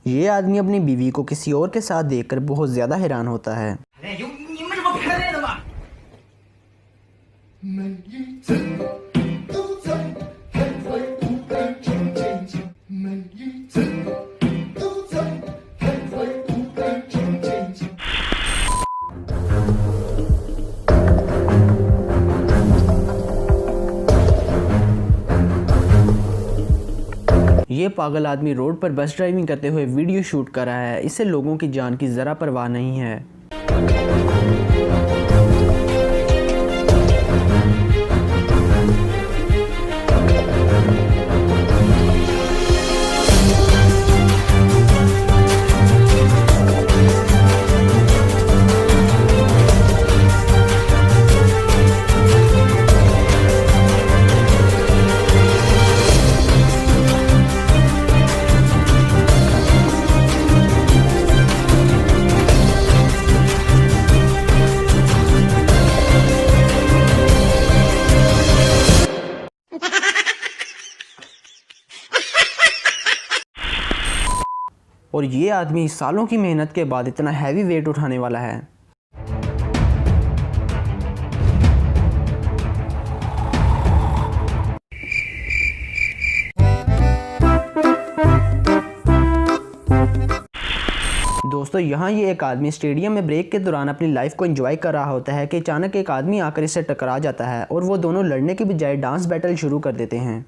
ये आदमी अपनी बीवी को किसी और के साथ देखकर बहुत ज़्यादा हैरान होता है। ये पागल आदमी रोड पर बस ड्राइविंग करते हुए वीडियो शूट कर रहा है। इसे लोगों की जान की ज़रा परवाह नहीं है। और ये आदमी सालों की मेहनत के बाद इतना हैवी वेट उठाने वाला है। दोस्तों, यहाँ ये एक आदमी स्टेडियम में ब्रेक के दौरान अपनी लाइफ को एंजॉय कर रहा होता है कि अचानक एक आदमी आकर इससे टकरा जाता है और वो दोनों लड़ने की बजाय डांस बैटल शुरू कर देते हैं।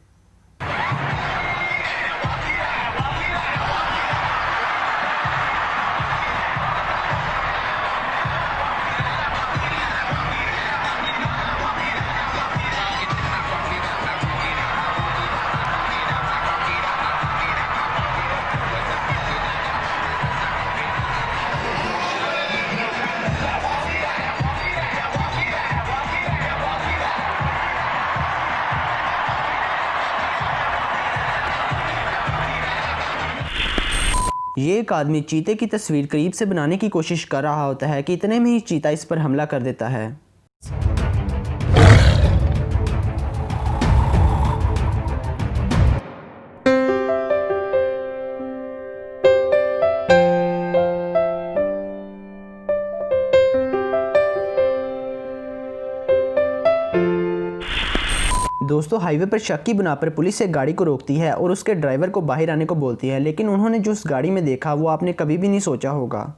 ये एक आदमी चीते की तस्वीर करीब से बनाने की कोशिश कर रहा होता है कि इतने में ही चीता इस पर हमला कर देता है। दोस्तों, हाईवे पर शक की बिना पर पुलिस एक गाड़ी को रोकती है और उसके ड्राइवर को बाहर आने को बोलती है, लेकिन उन्होंने जो उस गाड़ी में देखा वो आपने कभी भी नहीं सोचा होगा।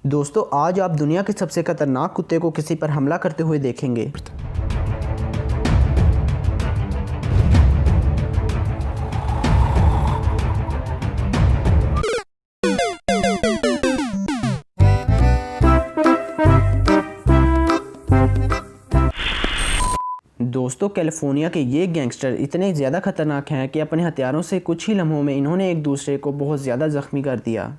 दोस्तों, आज आप दुनिया के सबसे खतरनाक कुत्ते को किसी पर हमला करते हुए देखेंगे। दोस्तों, कैलिफोर्निया के ये गैंगस्टर इतने ज़्यादा खतरनाक हैं कि अपने हथियारों से कुछ ही लम्हों में इन्होंने एक दूसरे को बहुत ज़्यादा ज़ख्मी कर दिया।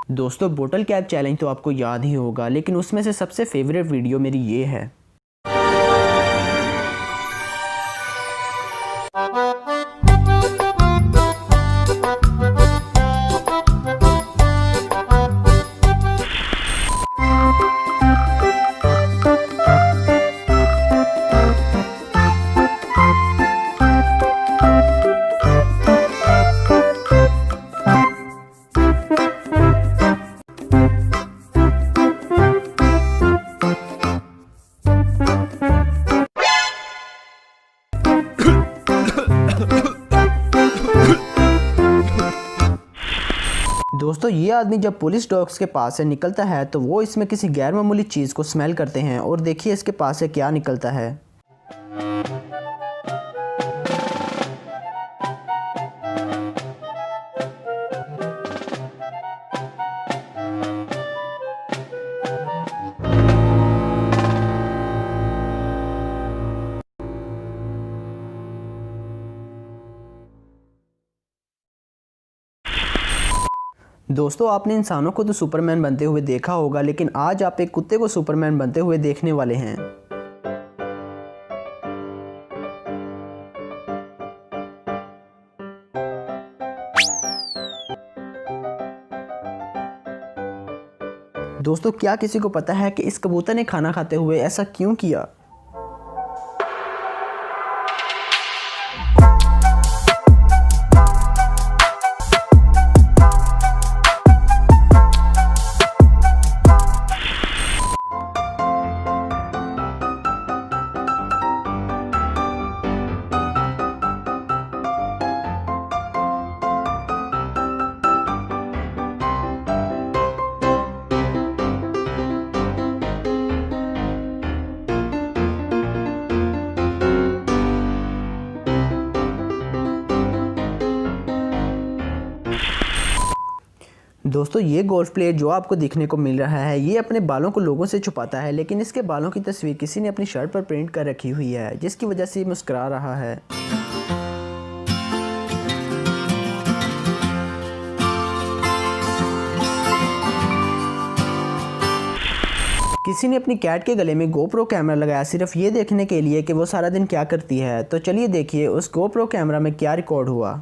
दोस्तों, बोतल कैप चैलेंज तो आपको याद ही होगा, लेकिन उसमें से सबसे फेवरेट वीडियो मेरी ये है। दोस्तों ये आदमी जब पुलिस डॉग्स के पास से निकलता है तो वो इसमें किसी गैर मामूली चीज़ को स्मेल करते हैं और देखिए इसके पास से क्या निकलता है। दोस्तों आपने इंसानों को तो सुपरमैन बनते हुए देखा होगा, लेकिन आज आप एक कुत्ते को सुपरमैन बनते हुए देखने वाले हैं। दोस्तों क्या किसी को पता है कि इस कबूतर ने खाना खाते हुए ऐसा क्यों किया? दोस्तों ये गोल्फ प्लेयर जो आपको दिखने को मिल रहा है ये अपने बालों को लोगों से छुपाता है, लेकिन इसके बालों की तस्वीर किसी ने अपनी शर्ट पर प्रिंट कर रखी हुई है, जिसकी वजह से ये मुस्कुरा रहा है। किसी ने अपनी कैट के गले में गोप्रो कैमरा लगाया सिर्फ ये देखने के लिए कि वो सारा दिन क्या करती है। तो चलिए देखिए उस गोप्रो कैमरा में क्या रिकॉर्ड हुआ।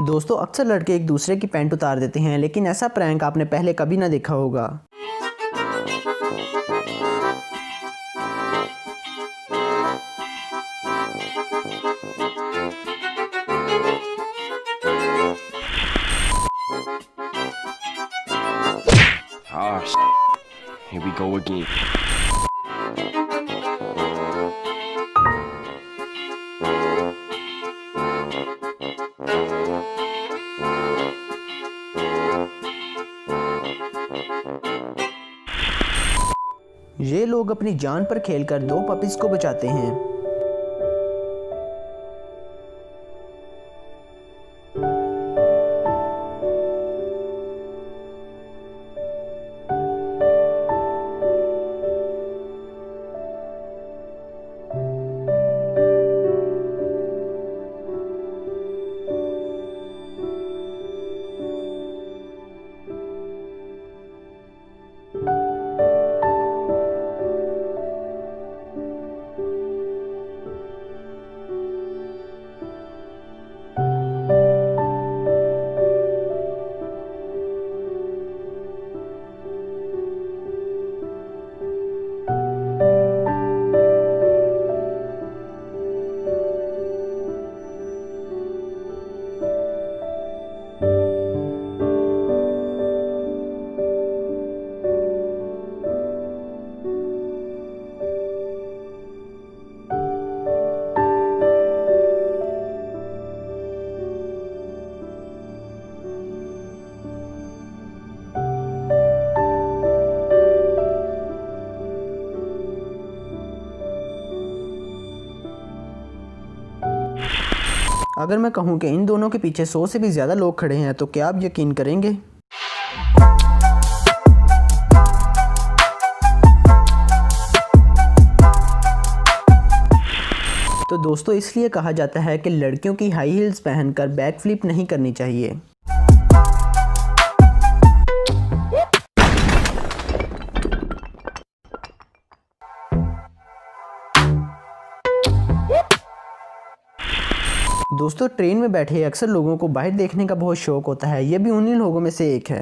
दोस्तों अक्सर लड़के एक दूसरे की पैंट उतार देते हैं, लेकिन ऐसा प्रैंक आपने पहले कभी ना देखा होगा। Here we go again. ये लोग अपनी जान पर खेलकर दो पपीज को बचाते हैं। अगर मैं कहूँ कि इन दोनों के पीछे 100 से भी ज़्यादा लोग खड़े हैं तो क्या आप यकीन करेंगे? तो दोस्तों इसलिए कहा जाता है कि लड़कियों की हाई हील्स पहनकर बैक फ्लिप नहीं करनी चाहिए। दोस्तों ट्रेन में बैठे अक्सर लोगों को बाहर देखने का बहुत शौक होता है, ये भी उन्हीं लोगों में से एक है।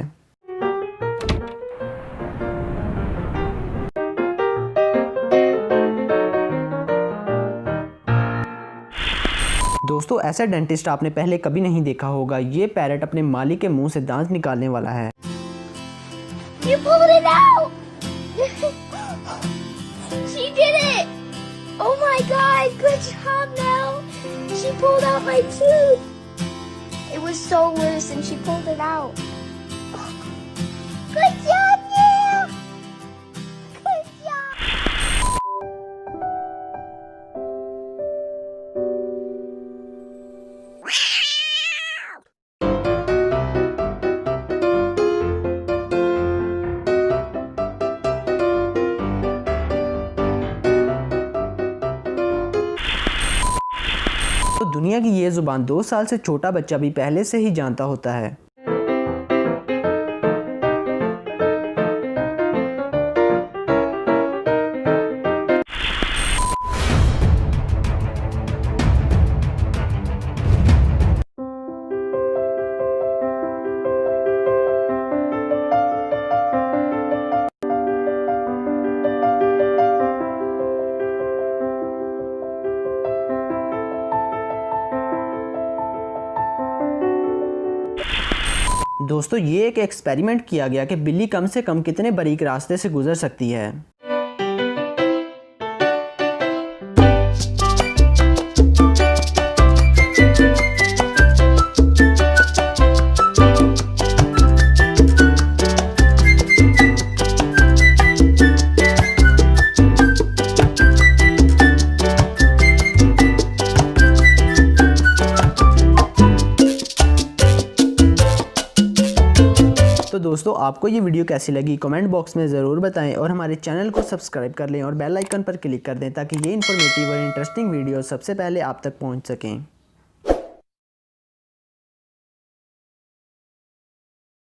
दोस्तों ऐसा डेंटिस्ट आपने पहले कभी नहीं देखा होगा। ये पैरट अपने मालिक के मुंह से दांत निकालने वाला है। You pulled it out! She did it! Oh my god, good job, Mel! She pulled out my tooth! It was so loose and she pulled it out. Good job, Mel! Good job! तो दुनिया की ये ज़ुबान 2 साल से छोटा बच्चा भी पहले से ही जानता होता है। दोस्तों ये एक एक्सपेरिमेंट किया गया कि बिल्ली कम से कम कितने बारीक रास्ते से गुजर सकती है। तो दोस्तों आपको ये वीडियो कैसी लगी कमेंट बॉक्स में ज़रूर बताएं और हमारे चैनल को सब्सक्राइब कर लें और बेल आइकन पर क्लिक कर दें ताकि ये इन्फॉर्मेटिव और इंटरेस्टिंग वीडियो सबसे पहले आप तक पहुंच सकें।